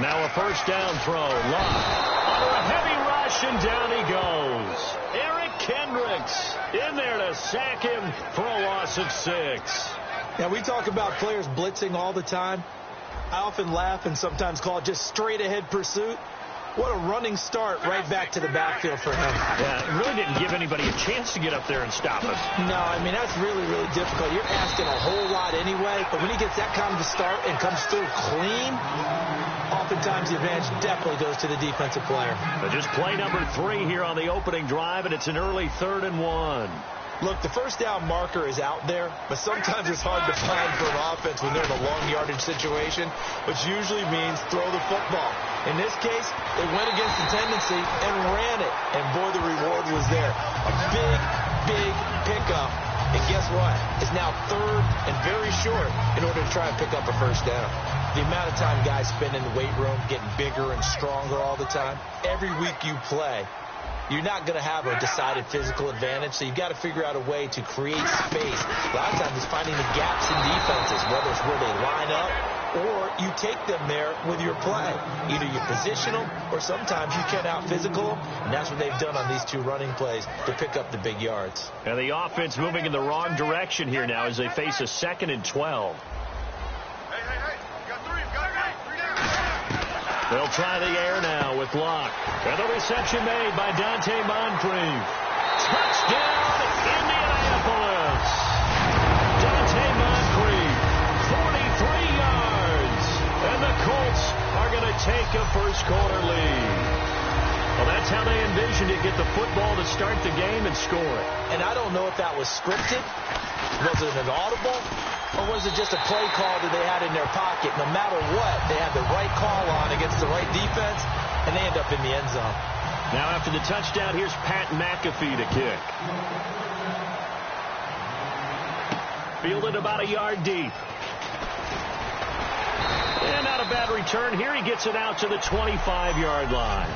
Now a first down throw. Locke under a heavy rush, and down he goes. Eric Kendricks in there to sack him for a loss of 6. Yeah, we talk about players blitzing all the time. I often laugh and sometimes call it just straight-ahead pursuit. What a running start right back to the backfield for him. Yeah, it really didn't give anybody a chance to get up there and stop him. No, I mean, that's really, really difficult. You're asking a whole lot anyway, but when he gets that kind of a start and comes through clean, oftentimes the advantage definitely goes to the defensive player. But just play number 3 here on the opening drive, and it's an early 3rd and 1. Look, the first down marker is out there, but sometimes it's hard to find for an offense when they're in a long yardage situation, which usually means throw the football. In this case, they went against the tendency and ran it, and boy, the reward was there. A big, big pickup, and guess what? It's now 3rd and very short in order to try and pick up a first down. The amount of time guys spend in the weight room getting bigger and stronger all the time, every week you play, you're not going to have a decided physical advantage, so you've got to figure out a way to create space. A lot of times it's finding the gaps in defenses, whether it's where they line up or you take them there with your play. Either you position them or sometimes you can out-physical them, and that's what they've done on these 2 running plays to pick up the big yards. And the offense moving in the wrong direction here now as they face a 2nd and 12. They'll try the air now with Locke. And the reception made by Dante Moncrief. Touchdown, Indianapolis. Dante Moncrief, 43 yards. And the Colts are going to take a first-quarter lead. Well, that's how they envisioned it, get the football to start the game and score it. And I don't know if that was scripted. Was it an audible? Or was it just a play call that they had in their pocket? No matter what, they had the right call on against the right defense, and they end up in the end zone. Now after the touchdown, here's Pat McAfee to kick. Fielded about a yard deep. And not a bad return here. He gets it out to the 25-yard line.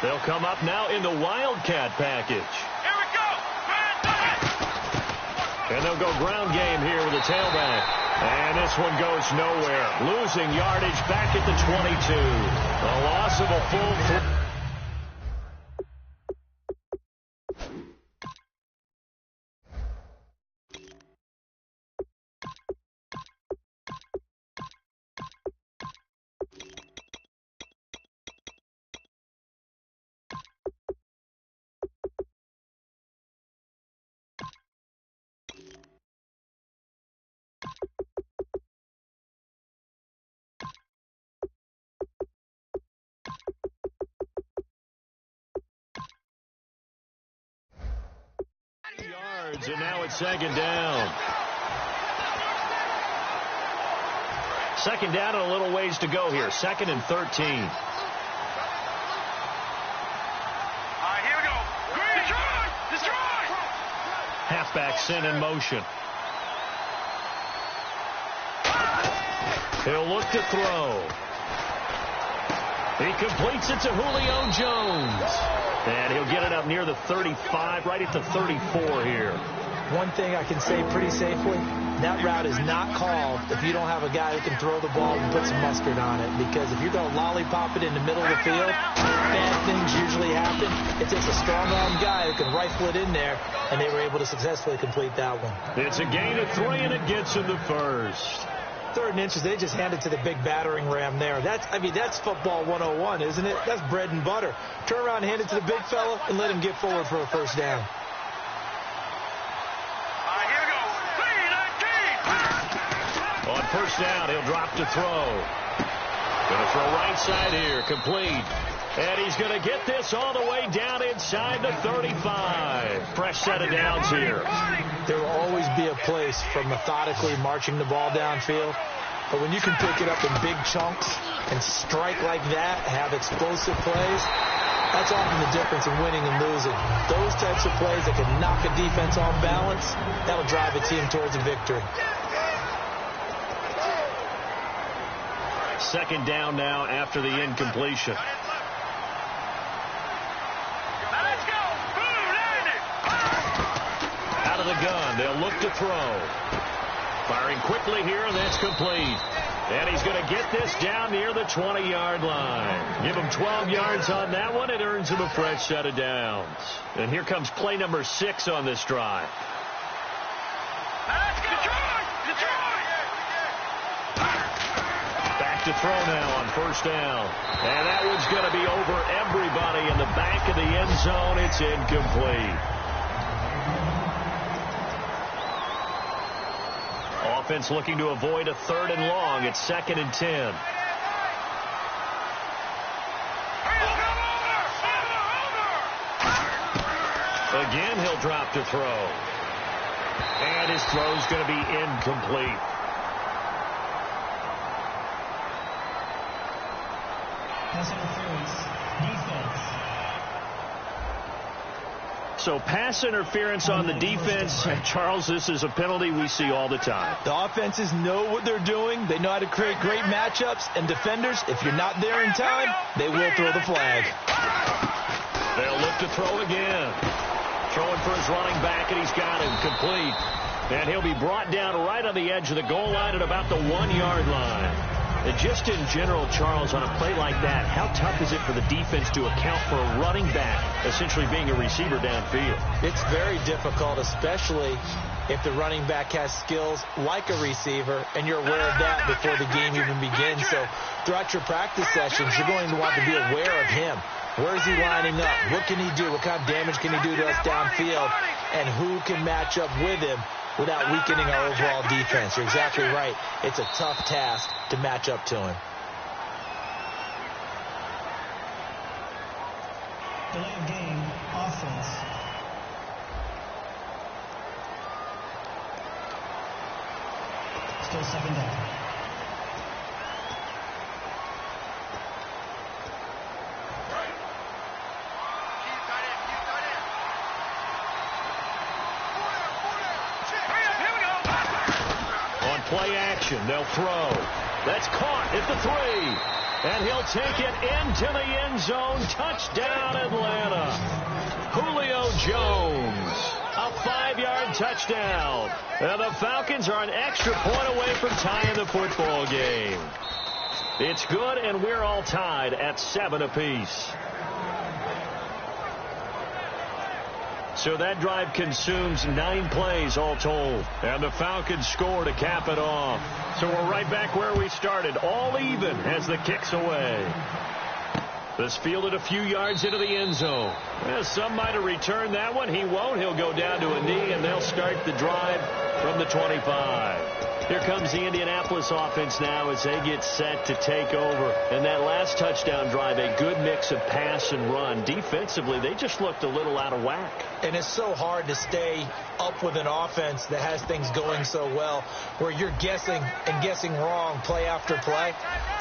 They'll come up now in the Wildcat package. Here we go. And they'll go ground game here with the tailback. And this one goes nowhere. Losing yardage back at the 22. A loss of a full 3. Yards, and now it's 2nd down. 2nd down and a little ways to go here. 2nd and 13. All right, here we go. Destroy! Halfback sent in motion. He'll look to throw. He completes it to Julio Jones. And he'll get it up near the 35, right at the 34 here. One thing I can say pretty safely, that route is not called if you don't have a guy who can throw the ball and put some mustard on it. Because if you're going to lollipop it in the middle of the field, bad things usually happen. It takes a strong-arm guy who can rifle it in there, and they were able to successfully complete that one. It's a gain of 3, and it gets in the first. 3rd and inches, they just handed to the big battering ram there. That's football 101, isn't it? That's bread and butter. Turn around, hand it to the big fella, and let him get forward for a first down. All right, here we go. 3-19. On first down, he'll drop to throw. Going to throw right side here, complete. And he's going to get this all the way down inside the 35. Fresh set of downs here. There will always be a place for methodically marching the ball downfield. But when you can pick it up in big chunks and strike like that, have explosive plays, That's often the difference in winning and losing. Those types of plays that can knock a defense off balance, that'll drive a team towards a victory. Second down now after the incompletion. Let's go. Boom, landed. Out of the gun, they'll look to throw. Firing quickly here, and that's complete. And he's going to get this down near the 20-yard line. Give him 12 yards on that one. It earns him a fresh set of downs. And here comes play number 6 on this drive. Let's go. Detroit. Back to throw now on first down. And that one's going to be over everybody in the back of the end zone. It's incomplete. Offense looking to avoid a 3rd and long. It's 2nd and 10. Again, he'll drop to throw. And his throw's going to be incomplete. Pass interference. Defense. So pass interference on the defense. Charles, this is a penalty we see all the time. The offenses know what they're doing. They know how to create great matchups. And defenders, if you're not there in time, they will throw the flag. They'll look to throw again. Throwing for his running back, and he's got him complete. And he'll be brought down right on the edge of the goal line at about the 1-yard line. And just in general, Charles, on a play like that, how tough is it for the defense to account for a running back essentially being a receiver downfield? It's very difficult, especially if the running back has skills like a receiver, and you're aware of that before the game even begins. So throughout your practice sessions, you're going to want to be aware of him. Where is he lining up? What can he do? What kind of damage can he do to us downfield? And who can match up with him without weakening our overall defense? You're exactly right. It's a tough task to match up to him. Delay of game. Offense. Still 2nd down. Play action. They'll throw. That's caught at the 3. And he'll take it into the end zone. Touchdown, Atlanta. Julio Jones. A 5-yard touchdown. And the Falcons are an extra point away from tying the football game. It's good, and we're all tied at 7 apiece. So that drive consumes 9 plays all told. And the Falcons score to cap it off. So we're right back where we started, all even as the kick's away. This fielded a few yards into the end zone. Well, some might have returned that one. He won't. He'll go down to a knee, and they'll start the drive from the 25. Here comes the Indianapolis offense now as they get set to take over. And that last touchdown drive, a good mix of pass and run. Defensively, they just looked a little out of whack. And it's so hard to stay up with an offense that has things going so well, where you're guessing and guessing wrong play after play.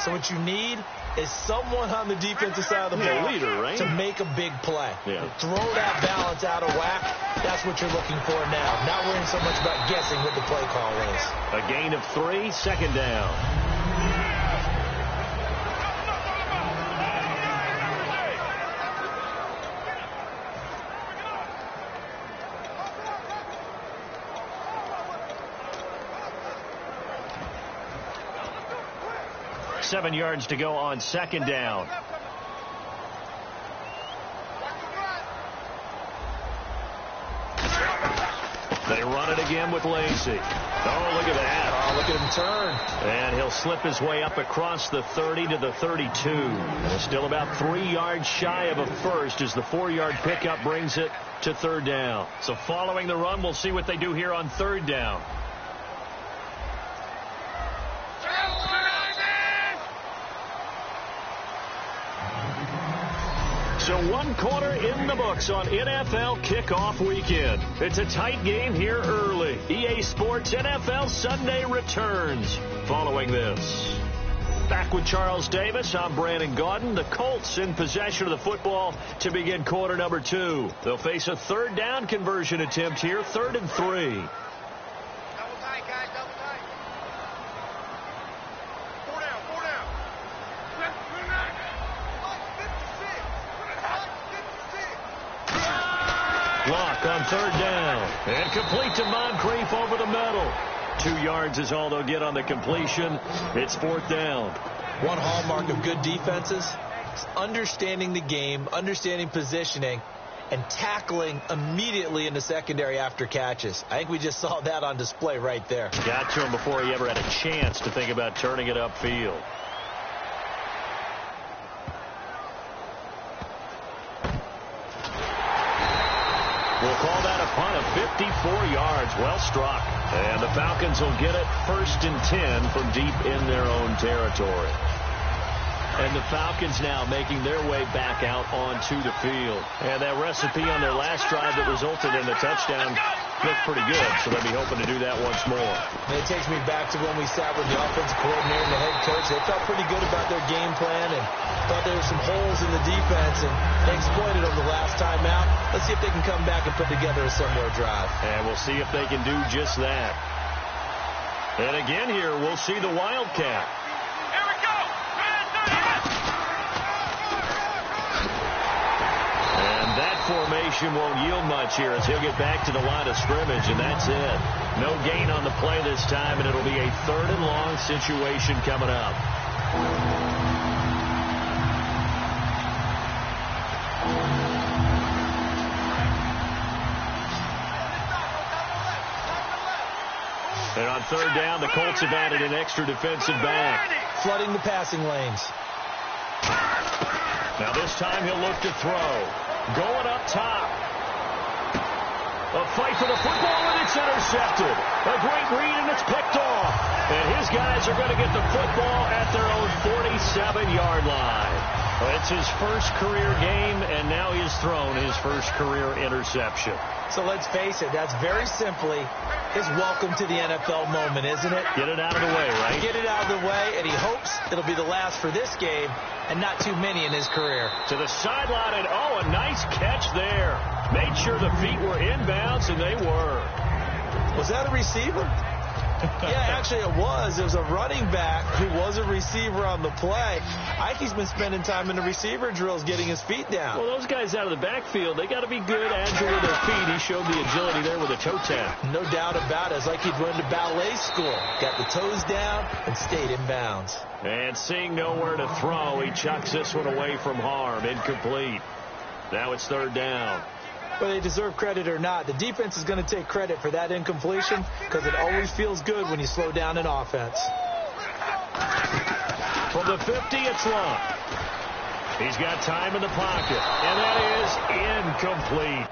So what you need is someone on the defensive side of the ball leader, right? to make a big play. Yeah. Throw that balance out of whack. That's what you're looking for now. Not worrying so much about guessing what the play call is. A gain of 3, 2nd down. Seven yards to go on 2nd down. They run it again with Lacey. Oh, look at that. Oh, look at him turn. And he'll slip his way up across the 30 to the 32. And still about 3 yards shy of a first as the 4-yard pickup brings it to 3rd down. So following the run, we'll see what they do here on 3rd down. So 1 quarter in the books on NFL kickoff weekend. It's a tight game here early. EA Sports NFL Sunday returns following this. Back with Charles Davis, I'm Brandon Gaudin. The Colts in possession of the football to begin quarter number 2. They'll face a third down conversion attempt here, 3rd and 3. Double tight, guys, double tight. 4 down, 4 down. Block on 3rd down. And complete to Moncrief over the middle. 2 yards is all they'll get on the completion. It's 4th down. One hallmark of good defenses is understanding the game, understanding positioning, and tackling immediately in the secondary after catches. I think we just saw that on display right there. Got to him before he ever had a chance to think about turning it upfield. We'll call that a punt of 54 yards. Well struck. And the Falcons will get it 1st and 10 from deep in their own territory. And the Falcons now making their way back out onto the field. And that recipe on their last drive that resulted in the touchdown looked pretty good, so they'll be hoping to do that once more. And it takes me back to when we sat with the offensive coordinator and the head coach. They felt pretty good about their game plan and thought there were some holes in the defense, and they exploited them the last time out. Let's see if they can come back and put together a similar drive. And we'll see if they can do just that. And again here, we'll see the Wildcat. Here we go. And that formation won't yield much here as he'll get back to the line of scrimmage, and that's it. No gain on the play this time, and it'll be a 3rd and long situation coming up. And on 3rd down, the Colts have added an extra defensive back. Flooding the passing lanes. Now this time he'll look to throw. Going up top. A fight for the football, and it's intercepted. A great read, and it's picked off. And his guys are going to get the football at their own 47-yard line. It's his first career game, and now he's thrown his first career interception. So let's face it, that's very simply his welcome to the NFL moment, isn't it? Get it out of the way, right? Get it out of the way, and he hopes it'll be the last for this game and not too many in his career. To the sideline, and oh, a nice catch there. Made sure the feet were inbounds, and they were. Was that a receiver? Yeah, actually it was. It was a running back who was a receiver on the play. I think he's been spending time in the receiver drills getting his feet down. Well, those guys out of the backfield, they got to be good, agile with their feet. He showed the agility there with a toe tap. No doubt about it. It's like he'd run to ballet school. Got the toes down and stayed in bounds. And seeing nowhere to throw, he chucks this one away from harm. Incomplete. Now it's 3rd down. Whether they deserve credit or not, the defense is going to take credit for that incompletion because it always feels good when you slow down an offense. From the 50, it's Long. He's got time in the pocket, and that is incomplete.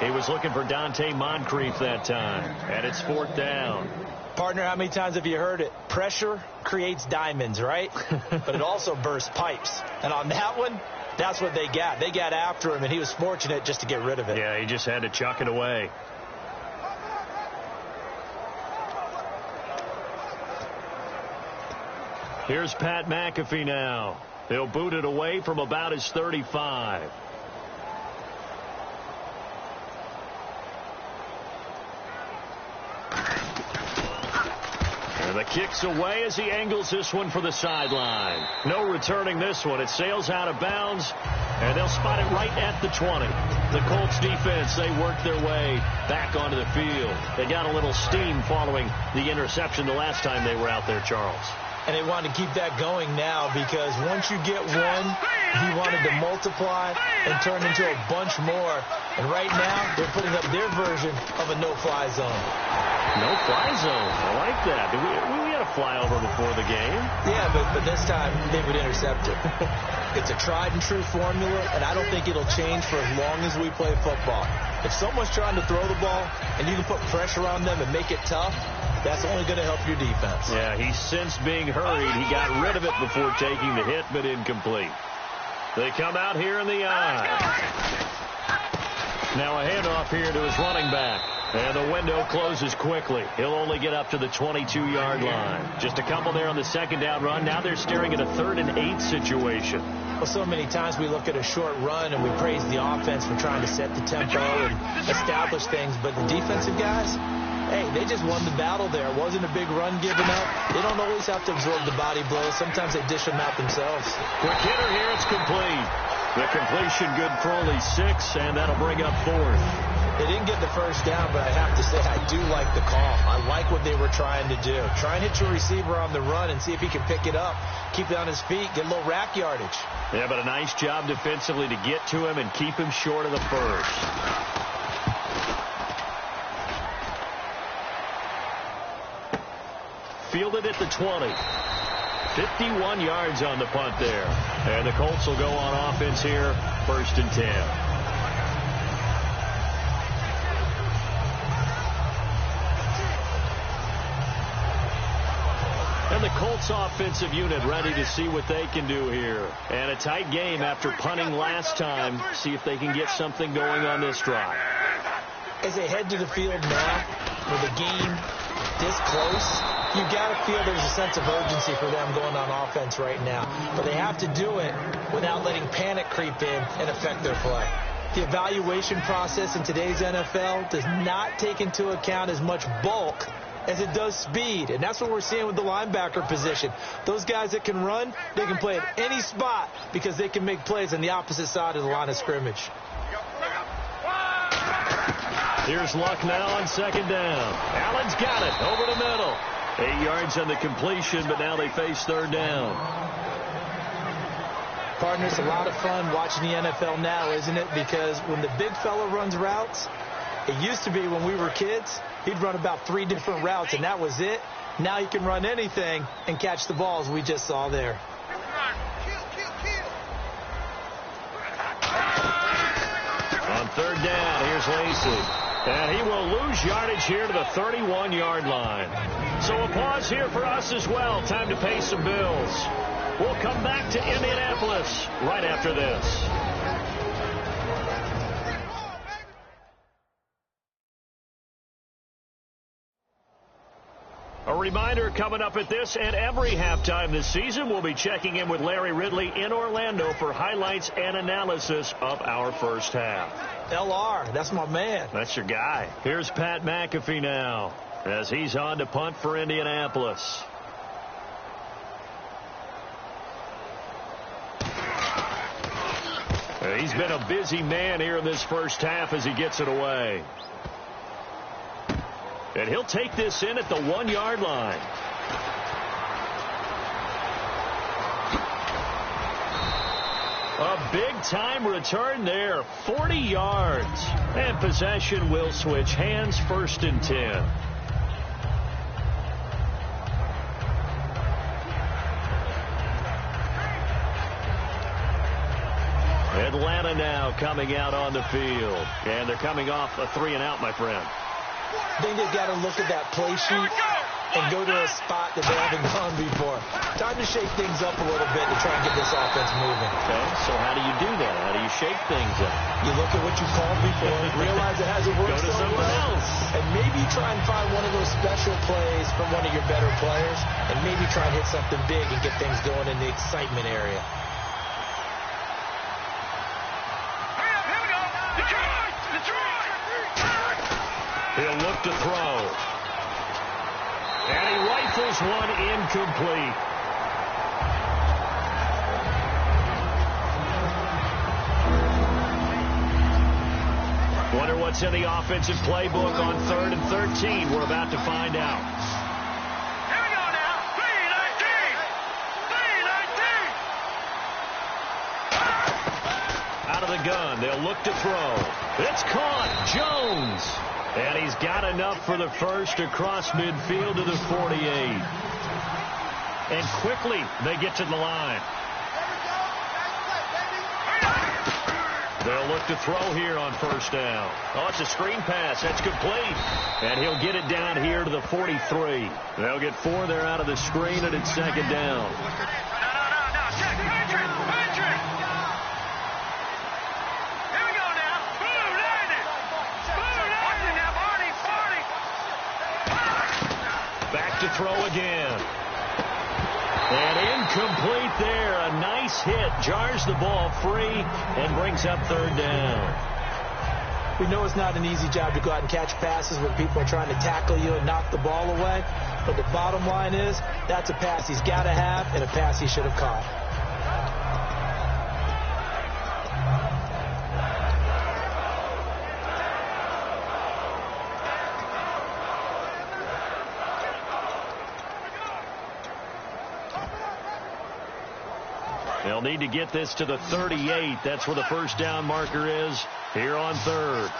He was looking for Dante Moncrief that time, and it's 4th down. Partner, how many times have you heard it? Pressure creates diamonds, right? But it also bursts pipes. And on that one, that's what they got. They got after him, and he was fortunate just to get rid of it. Yeah, he just had to chuck it away. Here's Pat McAfee now. He'll boot it away from about his 35. And the kick's away as he angles this one for the sideline. No returning this one. It sails out of bounds, and they'll spot it right at the 20. The Colts defense, they worked their way back onto the field. They got a little steam following the interception the last time they were out there, Charles. And they want to keep that going now because once you get one, he wanted to multiply and turn into a bunch more. And right now, they're putting up their version of a no-fly zone. No-fly zone. I like that. We had a flyover before the game. Yeah, but this time they would intercept it. It's a tried-and-true formula, and I don't think it'll change for as long as we play football. If someone's trying to throw the ball and you can put pressure on them and make it tough, that's only going to help your defense. Yeah, he sensed being hurried. He got rid of it before taking the hit, but incomplete. They come out here in the eye. Now a handoff here to his running back. And the window closes quickly. He'll only get up to the 22-yard line. Just a couple there on the 2nd down run. Now they're staring at a 3rd and 8 situation. Well, so many times we look at a short run and we praise the offense for trying to set the tempo and establish things. But the defensive guys, hey, they just won the battle there. It wasn't a big run given up. They don't always have to absorb the body blows. Sometimes they dish them out themselves. Quick hitter here. It's complete. The completion good for only 6, and that'll bring up 4th. They didn't get the first down, but I have to say I do like the call. I like what they were trying to do. Try and hit your receiver on the run and see if he can pick it up, keep it on his feet, get a little rack yardage. Yeah, but a nice job defensively to get to him and keep him short of the first. Fielded at the 20. 51 yards on the punt there. And the Colts will go on offense here, 1st and 10. And the Colts offensive unit ready to see what they can do here. And a tight game after punting last time. See if they can get something going on this drive. As they head to the field now, with the game this close, you've got to feel there's a sense of urgency for them going on offense right now. But they have to do it without letting panic creep in and affect their play. The evaluation process in today's NFL does not take into account as much bulk as it does speed, and that's what we're seeing with the linebacker position. Those guys that can run, they can play at any spot because they can make plays on the opposite side of the line of scrimmage. Here's Luck now on 2nd down. Allen's got it over the middle. 8 yards on the completion, but now they face 3rd down. Partner, it's a lot of fun watching the NFL now, isn't it? Because when the big fella runs routes, it used to be when we were kids, he'd run about 3 different routes, and that was it. Now he can run anything and catch the balls we just saw there. On 3rd down, here's Lacey. And he will lose yardage here to the 31-yard line. So a pause here for us as well. Time to pay some bills. We'll come back to Indianapolis right after this. A reminder coming up at this and every halftime this season, we'll be checking in with Larry Ridley in Orlando for highlights and analysis of our first half. LR, that's my man. That's your guy. Here's Pat McAfee now as he's on to punt for Indianapolis. He's been a busy man here in this first half as he gets it away. And he'll take this in at the 1-yard line. A big-time return there, 40 yards. And possession will switch hands, 1st and 10. Atlanta now coming out on the field. And they're coming off a 3-and-out, my friend. I think they've got to look at that play sheet and go to a spot that they haven't gone before. Time to shake things up a little bit to try and get this offense moving. Okay, so how do you do that? How do you shake things up? You look at what you called before, realize it hasn't worked Go to so something well, else. and maybe try and find one of those special plays from one of your better players, and maybe try and hit something big and get things going in the excitement area. He'll look to throw. And he rifles one incomplete. Wonder what's in the offensive playbook on 3rd and 13. We're about to find out. Here we go now. 3-19. Out of the gun. They'll look to throw. It's caught. Jones. And he's got enough for the first across midfield to the 48. And quickly they get to the line. They'll look to throw here on 1st down. Oh, it's a screen pass. That's complete. And he'll get it down here to the 43. They'll get 4 there out of the screen, and it's 2nd down. No. Check. Patrick. Here we go now. Boom, landed. Watch it now, Barney. Back to throw again. And incomplete there. A nice hit. Jars the ball free and brings up 3rd down. We know it's not an easy job to go out and catch passes when people are trying to tackle you and knock the ball away. But the bottom line is that's a pass he's got to have and a pass he should have caught. They'll need to get this to the 38. That's where the 1st down marker is here on 3rd.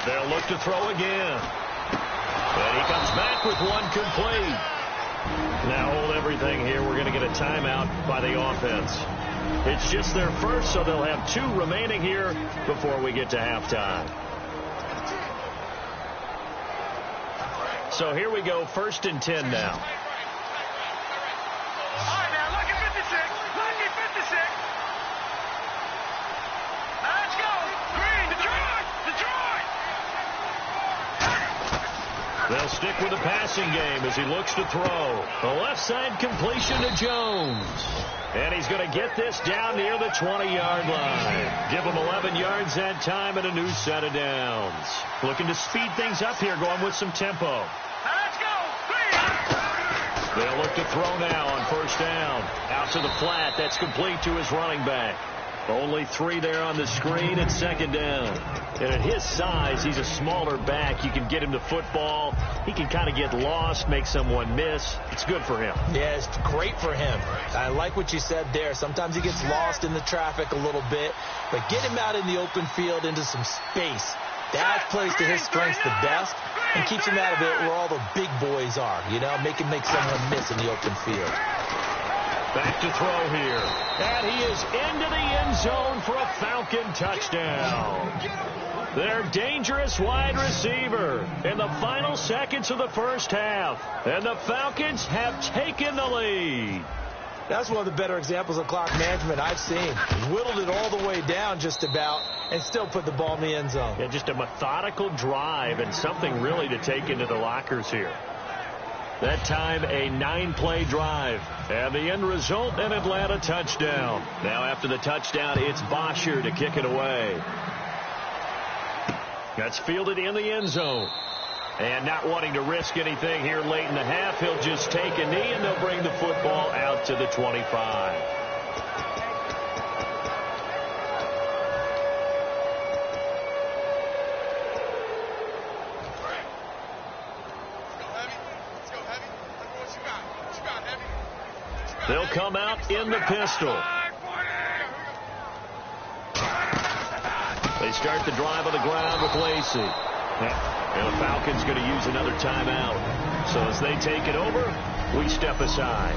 They'll look to throw again. And he comes back with one complete. Now hold everything here. We're going to get a timeout by the offense. It's just their first, so they'll have 2 remaining here before we get to halftime. So here we go, 1st and 10 now. They'll stick with the passing game as he looks to throw. The left side completion to Jones. And he's going to get this down near the 20-yard line. Give him 11 yards that time and a new set of downs. Looking to speed things up here, going with some tempo. Let's go. They'll look to throw now on 1st down. Out to the flat. That's complete to his running back. Only 3 there on the screen at 2nd down. And at his size, he's a smaller back. You can get him to football. He can kind of get lost, make someone miss. It's good for him. Yeah, it's great for him. I like what you said there. Sometimes he gets lost in the traffic a little bit, but get him out in the open field into some space. That plays to his strengths the best and keeps him out of it where all the big boys are. You know, make someone miss in the open field. Back to throw here. And he is into the end zone for a Falcon touchdown. Their dangerous wide receiver in the final seconds of the 1st half. And the Falcons have taken the lead. That's one of the better examples of clock management I've seen. Whittled it all the way down just about and still put the ball in the end zone. Yeah, just a methodical drive and something really to take into the lockers here. That time, a 9-play drive. And the end result, an Atlanta touchdown. Now after the touchdown, it's Bosher to kick it away. That's fielded in the end zone. And not wanting to risk anything here late in the half, he'll just take a knee and they'll bring the football out to the 25. They'll come out in the pistol. They start the drive on the ground with Lacey. And the Falcons going to use another timeout. So as they take it over, we step aside.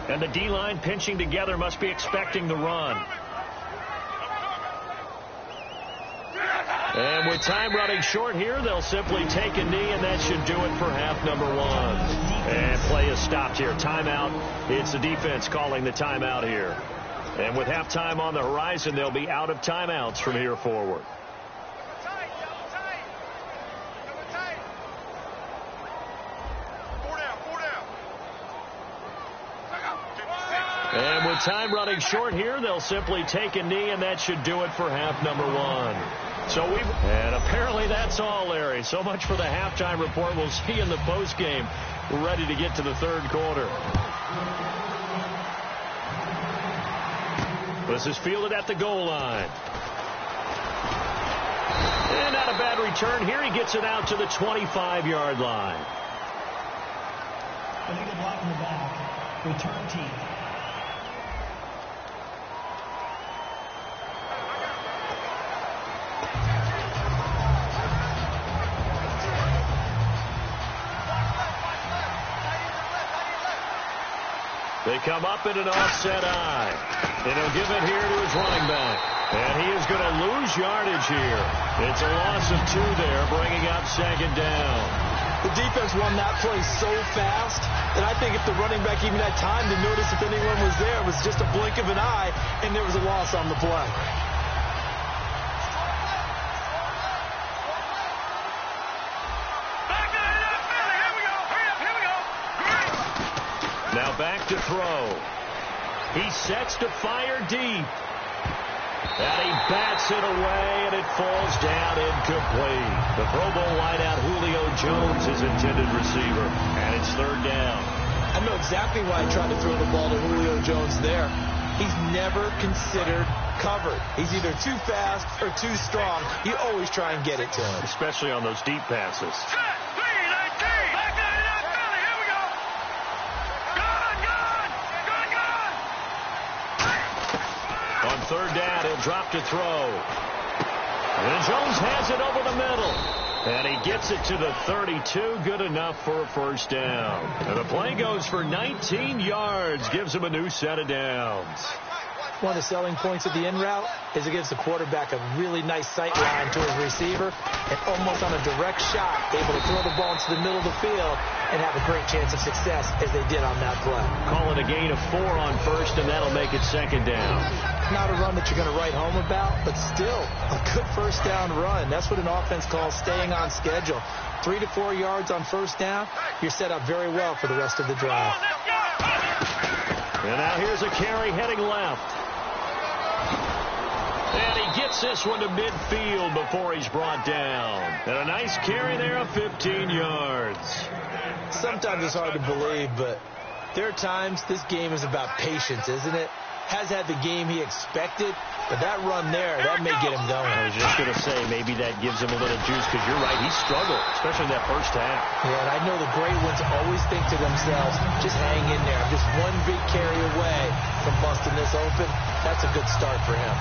And the D-line pinching together must be expecting the run. And with time running short here, they'll simply take a knee, and that should do it for half number one. And play is stopped here. Timeout. It's the defense calling the timeout here. And with halftime on the horizon, they'll be out of timeouts from here forward. And with time running short here, they'll simply take a knee, and that should do it for half number one. And apparently that's all, Larry. So much for the halftime report. We'll see you in the postgame. We're ready to get to the third quarter. This is fielded at the goal line. And not a bad return here. He gets it out to the 25-yard line. Illegal block in the back. Return team. They come up in an offset eye. And he'll give it here to his running back. And he is going to lose yardage here. It's a loss of 2 there, bringing up second down. The defense won that play so fast that I think if the running back even had time to notice if anyone was there, it was just a blink of an eye, and there was a loss on the play. Now back to throw. He sets to fire deep. And he bats it away, and it falls down incomplete. The Pro Bowl wideout Julio Jones is intended receiver, and it's third down. I know exactly why I tried to throw the ball to Julio Jones there. He's never considered covered. He's either too fast or too strong. You always try and get it to him. Especially on those deep passes. On third down, he'll drop to throw. And Jones has it over the middle. And he gets it to the 32. Good enough for a first down. And the play goes for 19 yards. Gives him a new set of downs. One of the selling points of the in route is it gives the quarterback a really nice sight line to his receiver and almost on a direct shot able to throw the ball into the middle of the field and have a great chance of success as they did on that play. Call it a gain of 4 on first, and that'll make it second down. Not a run that you're going to write home about, but still a good first down run. That's what an offense calls staying on schedule. 3 to 4 yards on first down, you're set up very well for the rest of the drive. And now here's a carry heading left. And he gets this one to midfield before he's brought down. And a nice carry there of 15 yards. Sometimes it's hard to believe, but there are times this game is about patience, isn't it? Has had the game he expected, but that run there, that may get him going. I was just going to say, maybe that gives him a little juice, because you're right, he struggled, especially in that first half. Yeah, and I know the great ones always think to themselves, just hang in there. I'm just one big carry away from busting this open. That's a good start for him.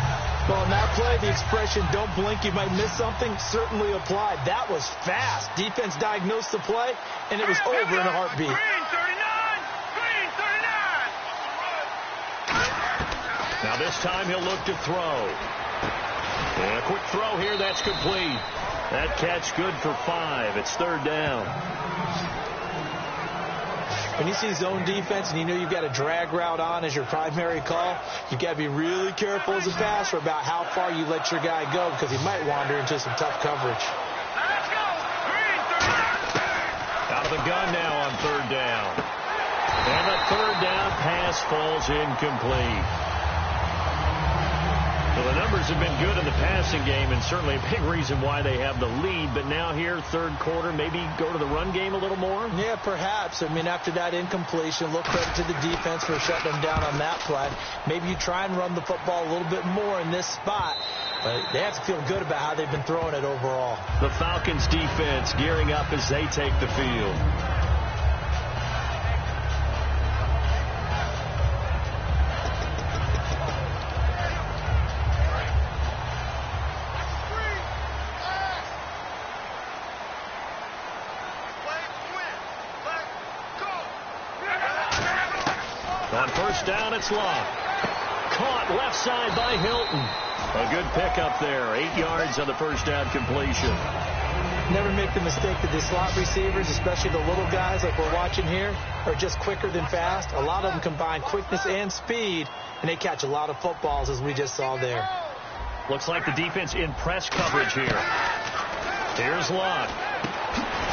Well, on that play, the expression, don't blink, you might miss something, certainly applied. That was fast. Defense diagnosed the play, and it was over in a heartbeat. Green 39. Now this time he'll look to throw. And a quick throw here, that's complete. That catch good for 5. It's third down. When you see zone defense and you know you've got a drag route on as your primary call, you've got to be really careful as a passer about how far you let your guy go, because he might wander into some tough coverage. Let's go. Green 39. Out of the gun now on third down. And the third down pass falls incomplete. Well, the numbers have been good in the passing game, and certainly a big reason why they have the lead. But now here, third quarter, maybe go to the run game a little more? Yeah, perhaps. I mean, after that incompletion, look credit to the defense for shutting them down on that play. Maybe you try and run the football a little bit more in this spot. But they have to feel good about how they've been throwing it overall. The Falcons defense gearing up as they take the field. On first down, it's Locke. Caught left side by Hilton. A good pickup there. 8 yards on the first down completion. Never make the mistake that the slot receivers, especially the little guys like we're watching here, are just quicker than fast. A lot of them combine quickness and speed, and they catch a lot of footballs, as we just saw there. Looks like the defense in press coverage here. Here's Locke.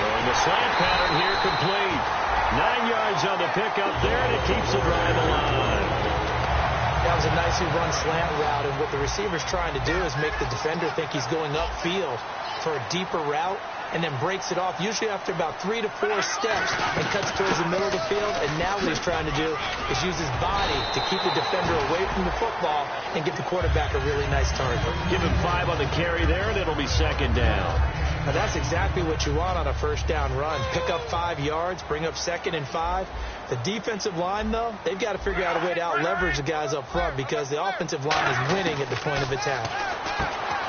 Throwing the slant pattern here, complete. 9 yards on the pickup there, and it keeps the drive alive. That was a nicely run slant route, and what the receiver's trying to do is make the defender think he's going upfield for a deeper route, and then breaks it off, usually after about 3 to 4 steps, and cuts towards the middle of the field. And now what he's trying to do is use his body to keep the defender away from the football and give the quarterback a really nice target. Give him 5 on the carry there, and it'll be second down. Now that's exactly what you want on a first down run. Pick up 5 yards, bring up 2nd and 5. The defensive line, though, they've got to figure out a way to out-leverage the guys up front because the offensive line is winning at the point of attack.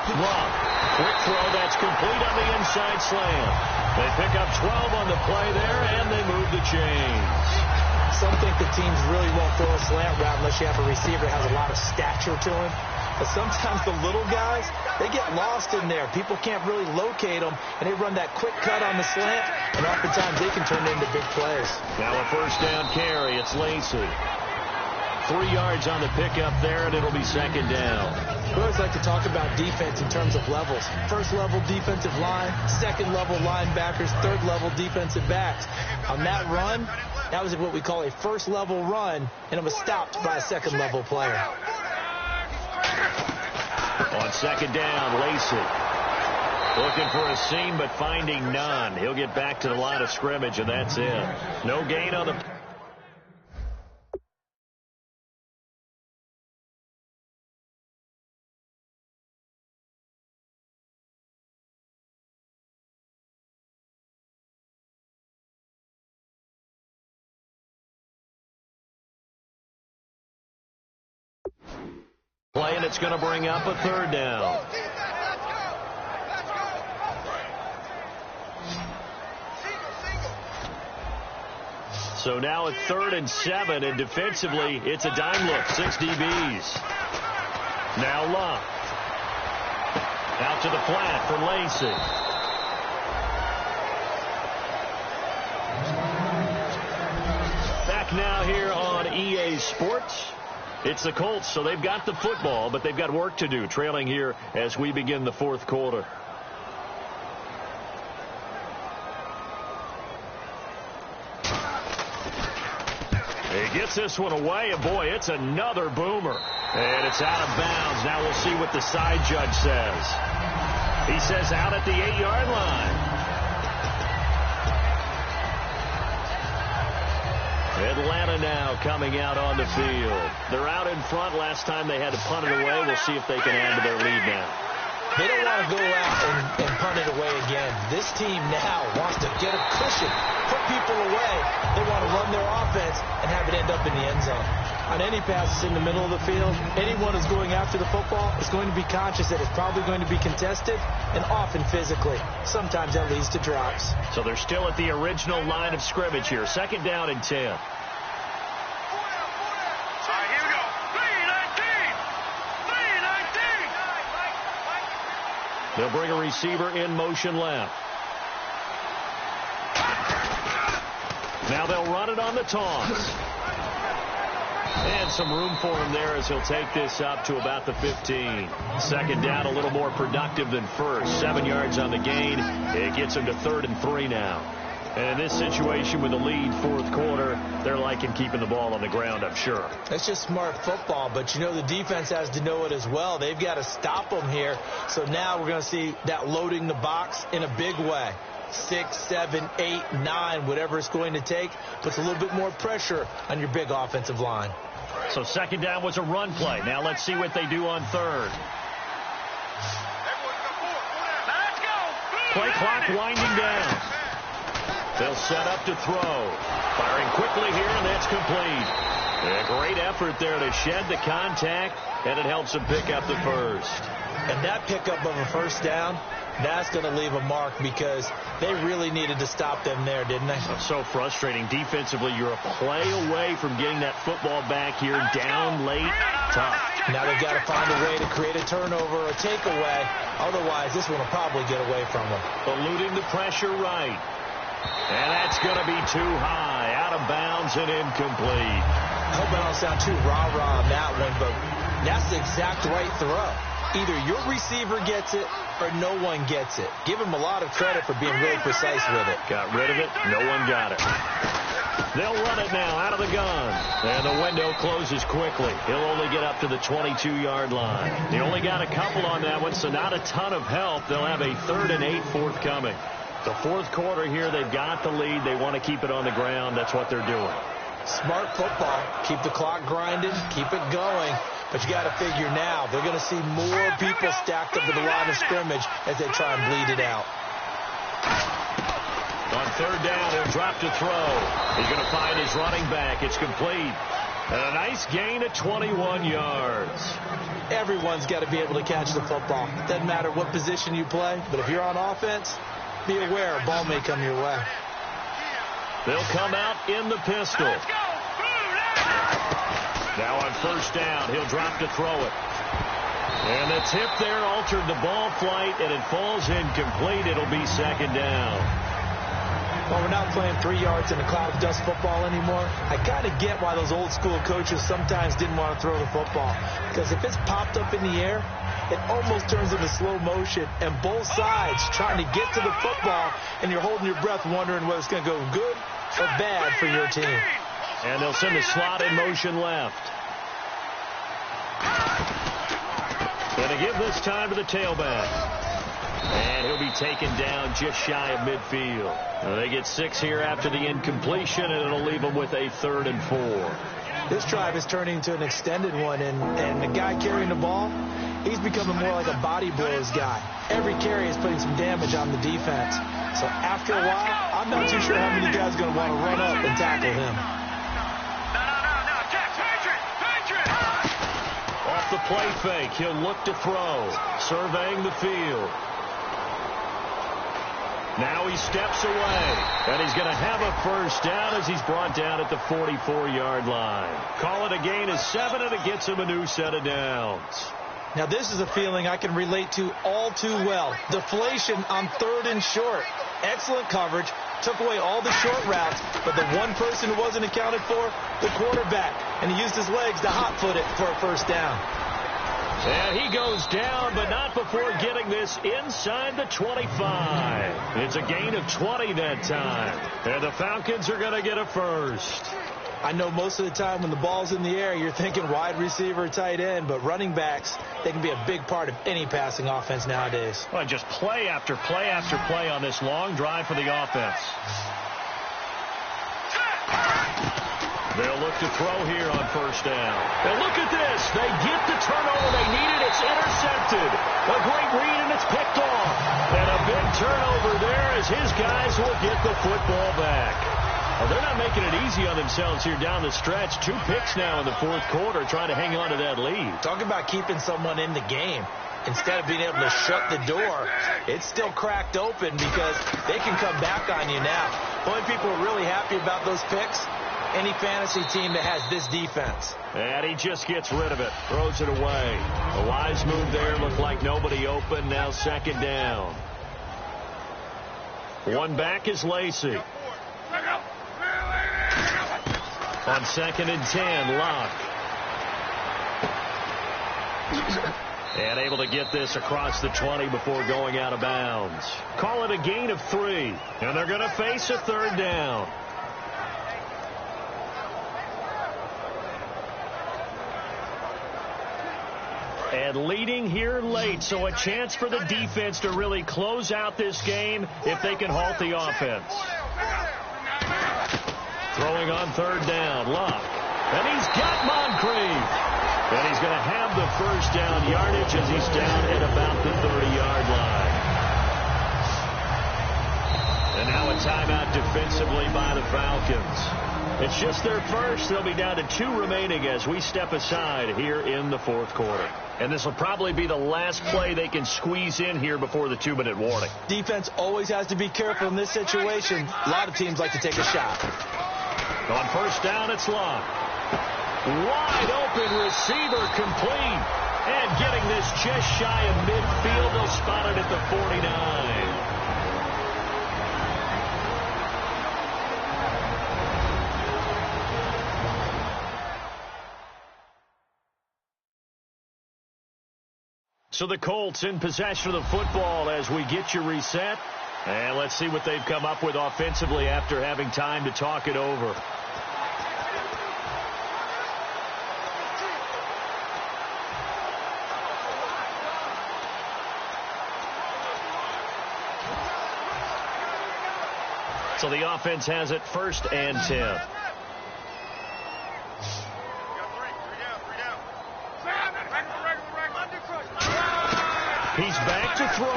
Long, quick throw that's complete on the inside slant. They pick up 12 on the play there, and they move the chains. Some think the teams really won't throw a slant route unless you have a receiver that has a lot of stature to him. But sometimes the little guys, they get lost in there. People can't really locate them, and they run that quick cut on the slant, and oftentimes they can turn into big plays. Now a first down carry. It's Lacey. 3 yards on the pickup there, and it'll be second down. We always like to talk about defense in terms of levels. First level defensive line, second level linebackers, third level defensive backs. On that run, that was what we call a first level run, and it was stopped by a second level player. On second down, Lacey. Looking for a seam, but finding none. He'll get back to the line of scrimmage, and that's it. No gain on the... Play, and it's going to bring up a third down. So now it's 3rd and 7, and defensively, it's a dime look. 6 DBs. Now Locke. Out to the flat for Lacey. Back now here on EA Sports. It's the Colts, so they've got the football, but they've got work to do, trailing here as we begin the fourth quarter. He gets this one away, and boy, it's another boomer. And it's out of bounds. Now we'll see what the side judge says. He says out at the 8-yard line. Atlanta now coming out on the field. They're out in front. Last time they had to punt it away. We'll see if they can add to their lead now. They don't want to go out and punt it away again. This team now wants to get a cushion, put people away. They want to run their offense and have it end up in the end zone. On any passes in the middle of the field, anyone who's going after the football is going to be conscious that it's probably going to be contested and often physically. Sometimes that leads to drops. So they're still at the original line of scrimmage here. Second down and 10. They'll bring a receiver in motion left. Now they'll run it on the toss. And some room for him there as he'll take this up to about the 15. Second down, a little more productive than first. 7 yards on the gain. It gets him to 3rd and 3 now. And in this situation with a lead fourth quarter, they're liking keeping the ball on the ground, I'm sure. That's just smart football, but you know the defense has to know it as well. They've got to stop them here. So now we're going to see that loading the box in a big way. 6, 7, 8, 9, whatever it's going to take, puts a little bit more pressure on your big offensive line. So second down was a run play. Now let's see what they do on third. Play clock winding down. They'll set up to throw. Firing quickly here, and that's complete. A great effort there to shed the contact, and it helps them pick up the first. And that pickup of a first down, that's going to leave a mark because they really needed to stop them there, didn't they? So frustrating. Defensively, you're a play away from getting that football back here down late. Tough. Now they've got to find a way to create a turnover or a takeaway. Otherwise, this one will probably get away from them. Eluding the pressure right. And that's going to be too high. Out of bounds and incomplete. I hope I don't sound too rah-rah on that one, but that's the exact right throw. Either your receiver gets it or no one gets it. Give him a lot of credit for being really precise with it. Got rid of it. No one got it. They'll run it now out of the gun. And the window closes quickly. He'll only get up to the 22-yard line. They only got a couple on that one, so not a ton of help. They'll have a 3rd and 8 forthcoming. The fourth quarter here, they've got the lead. They want to keep it on the ground. That's what they're doing. Smart football. Keep the clock grinding. Keep it going. But you got to figure now they're going to see more people stacked up at the line of scrimmage as they try and bleed it out. On 3rd down, he'll drop to throw. He's going to find his running back. It's complete. And a nice gain of 21 yards. Everyone's got to be able to catch the football. Doesn't matter what position you play, but if you're on offense, be aware a ball may come your way. They'll come out in the pistol. Now on 1st down, he'll drop to throw it. And the tip there altered the ball flight, and it falls incomplete. It'll be 2nd down. Well, we're not playing 3 yards in a cloud of dust football anymore. I kind of get why those old school coaches sometimes didn't want to throw the football. Because if it's popped up in the air, it almost turns into slow motion, and both sides trying to get to the football, and you're holding your breath wondering whether it's going to go good or bad for your team. And they'll send the slot in motion left. Going to give this time to the tailback. And he'll be taken down just shy of midfield. They get 6 here after the incompletion, and it'll leave them with a 3rd and 4. This drive is turning into an extended one, and the guy carrying the ball, he's becoming more like a body blows guy. Every carry is putting some damage on the defense. So after a while, I'm not too sure how many guys are going to want to run up and tackle him. Off the play fake, he'll look to throw, surveying the field. Now he steps away, and he's going to have a 1st down as he's brought down at the 44-yard line. Call it a gain of 7, and it gets him a new set of downs. Now, this is a feeling I can relate to all too well. Deflation on 3rd and short. Excellent coverage. Took away all the short routes, but the one person who wasn't accounted for, the quarterback. And he used his legs to hot-foot it for a 1st down. And he goes down, but not before getting this inside the 25. It's a gain of 20 that time. And the Falcons are going to get a 1st. I know most of the time when the ball's in the air, you're thinking wide receiver, tight end, but running backs, they can be a big part of any passing offense nowadays. Well, just play after play after play on this long drive for the offense. They'll look to throw here on 1st down. And look at this. They get the turnover they needed. It's intercepted. A great read, and it's picked off. And a big turnover there as his guys will get the football back. Well, they're not making it easy on themselves here down the stretch. 2 picks now in the 4th quarter trying to hang on to that lead. Talk about keeping someone in the game. Instead of being able to shut the door, it's still cracked open because they can come back on you now. The only people who are really happy about those picks, any fantasy team that has this defense. And he just gets rid of it, throws it away. A wise move there, looked like nobody open. Now 2nd down. One back is Lacey. On 2nd and 10, Locke. And able to get this across the 20 before going out of bounds. Call it a gain of 3. And they're going to face a 3rd down. And leading here late, so a chance for the defense to really close out this game if they can halt the offense. Throwing on 3rd down, Locke. And he's got Moncrief. And he's going to have the 1st down yardage as he's down at about the 30-yard line. And now a timeout defensively by the Falcons. It's just their 1st. They'll be down to 2 remaining as we step aside here in the 4th quarter. And this will probably be the last play they can squeeze in here before the 2-minute warning. Defense always has to be careful in this situation. A lot of teams like to take a shot. On first down, it's Locke. Wide open receiver complete. And getting this just shy of midfield, they'll spot it at the 49. So the Colts in possession of the football as we get you reset. And let's see what they've come up with offensively after having time to talk it over. So the offense has it 1st and 10. He's back to throw.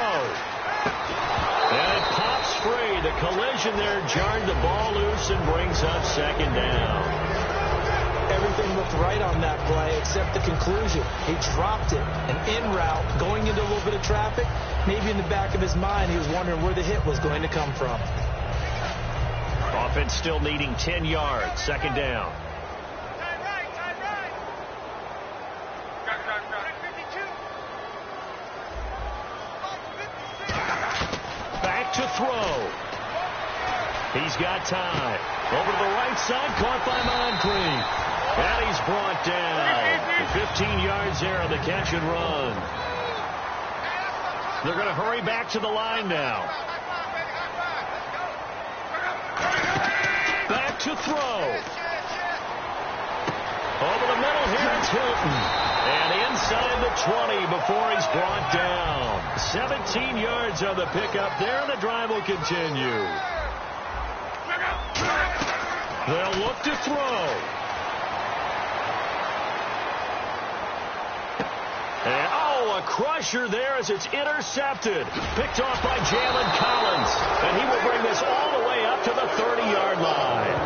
And it pops free. The collision there jarred the ball loose and brings up 2nd down. Everything looked right on that play except the conclusion. He dropped it. An in route going into a little bit of traffic. Maybe in the back of his mind he was wondering where the hit was going to come from. Offense still needing 10 yards. 2nd down. Back to throw. He's got time. Over to the right side, caught by Moncrief. And he's brought down. 15 yards there on the catch and run. They're going to hurry back to the line now. Back to throw. Over the middle here, it's Hilton. And inside the 20 before he's brought down. 17 yards on the pickup there, and the drive will continue. They'll look to throw. And, a crusher there as it's intercepted. Picked off by Jalen Collins. And he will bring this all the way up to the 30-yard line.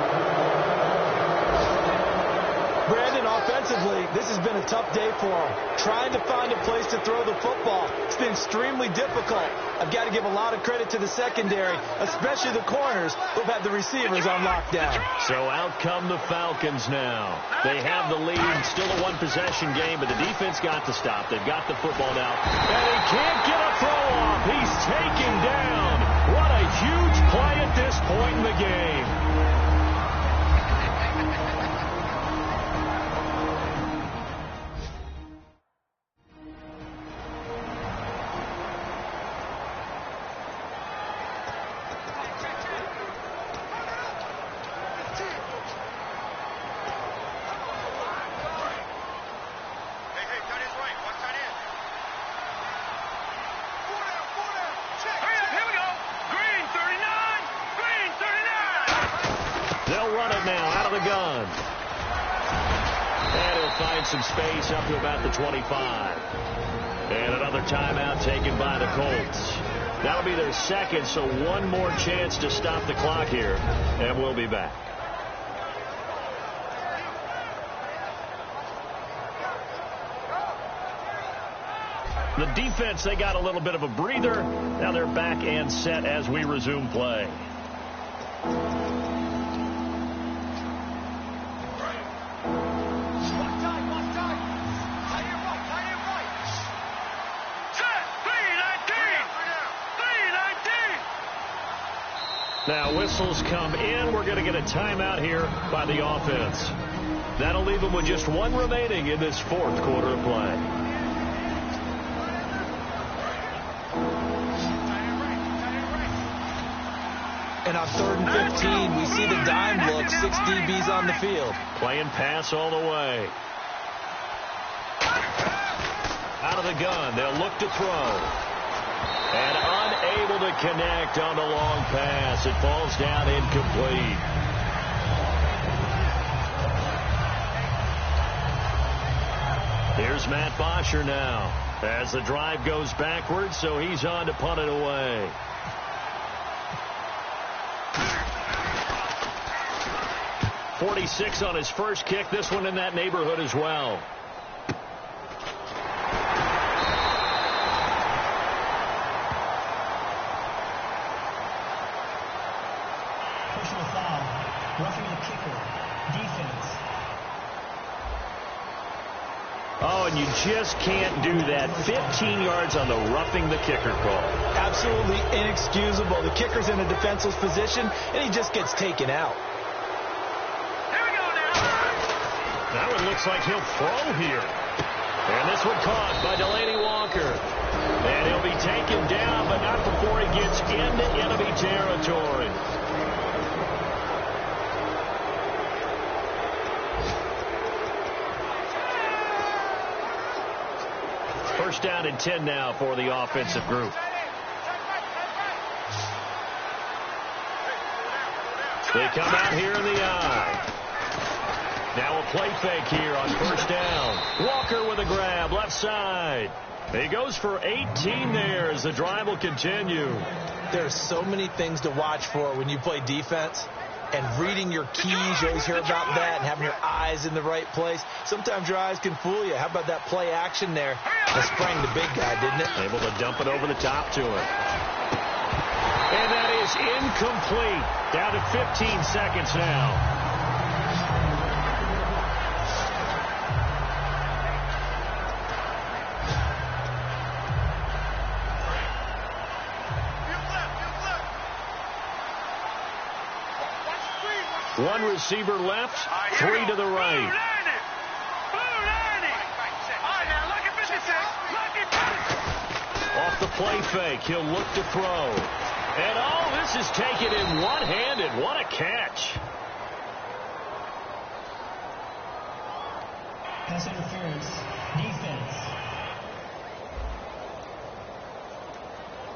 Brandon, offensively, this has been a tough day for him. Trying to find a place to throw the football. It's been extremely difficult. I've got to give a lot of credit to the secondary, especially the corners who've had the receivers on lockdown. So out come the Falcons now. They have the lead. Still a one-possession game, but the defense got to stop. They've got the football now. And he can't get a throw off. He's taken down. What a huge play at this point in the game. Some space up to about the 25. And another timeout taken by the Colts. That'll be their 2nd, so one more chance to stop the clock here, and we'll be back. The defense, they got a little bit of a breather. Now they're back and set as we resume play. Now whistles come in. We're going to get a timeout here by the offense. That'll leave them with just one remaining in this 4th quarter of play. And on 3rd and 15, we see the dime look. 6 DBs on the field. Playing pass all the way. Out of the gun. They'll look to throw. And unable to connect on the long pass. It falls down incomplete. Here's Matt Bosher now as the drive goes backwards, so he's on to punt it away. .46 on his first kick. This one in that neighborhood as well. and you just can't do that. 15 yards on the roughing the kicker call. Absolutely inexcusable. The kicker's in a defenseless position, and he just gets taken out. Here we go now. Now it looks like he'll throw here. And this one caught by Delaney Walker. And he'll be taken down, but not before he gets into enemy territory. First down and 10 now for the offensive group. They come out here in the eye. Now a play fake here on first down. Walker with a grab, left side. He goes for 18 there as the drive will continue. There are so many things to watch for when you play defense. And reading your keys, you always hear about that, and having your eyes in the right place. Sometimes your eyes can fool you. How about that play action there? That sprang the big guy, didn't it? Able to dump it over the top to him. And that is incomplete. Down to 15 seconds now. One receiver left, three to the right. Off the play fake, he'll look to throw. And oh, this is taken in one-handed. What a catch. Pass interference. Defense.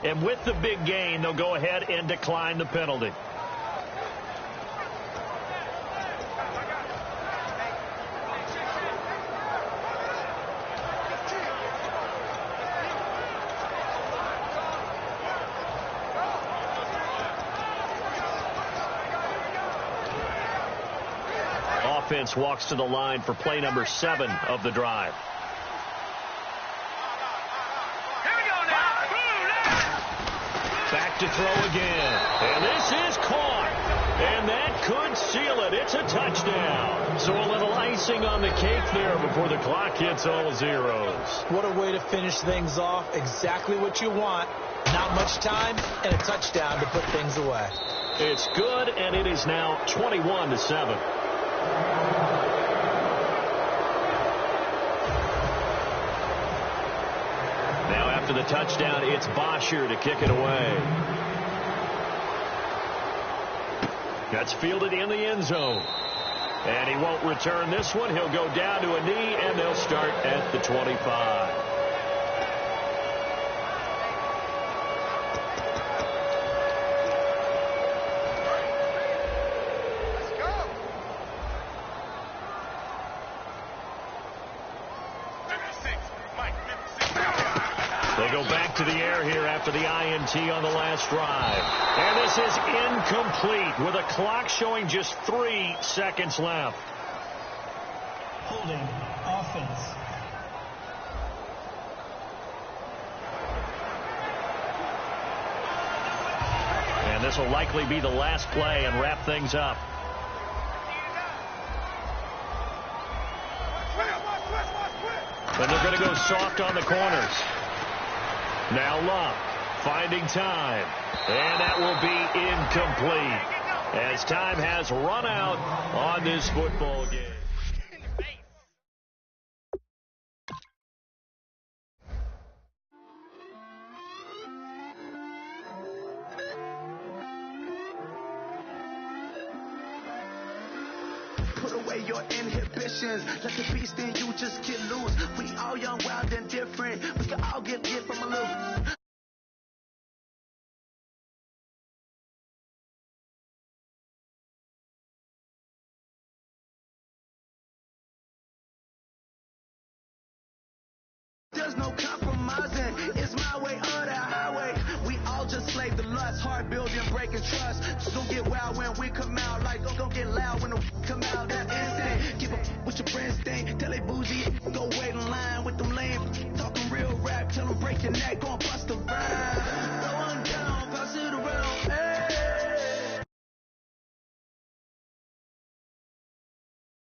And with the big gain, they'll go ahead and decline the penalty. Offense walks to the line for play number 7 of the drive. Here we go now. Back to throw again. And this is caught. And that could seal it. It's a touchdown. So a little icing on the cake there before the clock hits all zeros. What a way to finish things off. Exactly what you want. Not much time and a touchdown to put things away. It's good, and it is now 21-7. Now after the touchdown, it's Bosher to kick it away. That's fielded in the end zone. And he won't return this one. He'll go down to a knee, and they'll start at the 25. They go back to the air here after the INT on the last drive. And this is incomplete with a clock showing just 3 seconds left. Holding. Offense. And this will likely be the last play and wrap things up. And they're going to go soft on the corners. Now Love finding time. And that will be incomplete as time has run out on this football game. Put away your inhibitions. Let the beast in you just get loose. We all young, wild, and different. We can all get from a little. There's no compromising. It's my way or the highway. We all just slave the lust. Hard building, breaking trust. So don't get wild when we come out. Like, don't get loud when the come out. That's instant. Keep up with your friends thing. Tell they bougie. Go wait in line with them lame. Talking real rap. Tell them break your neck. Go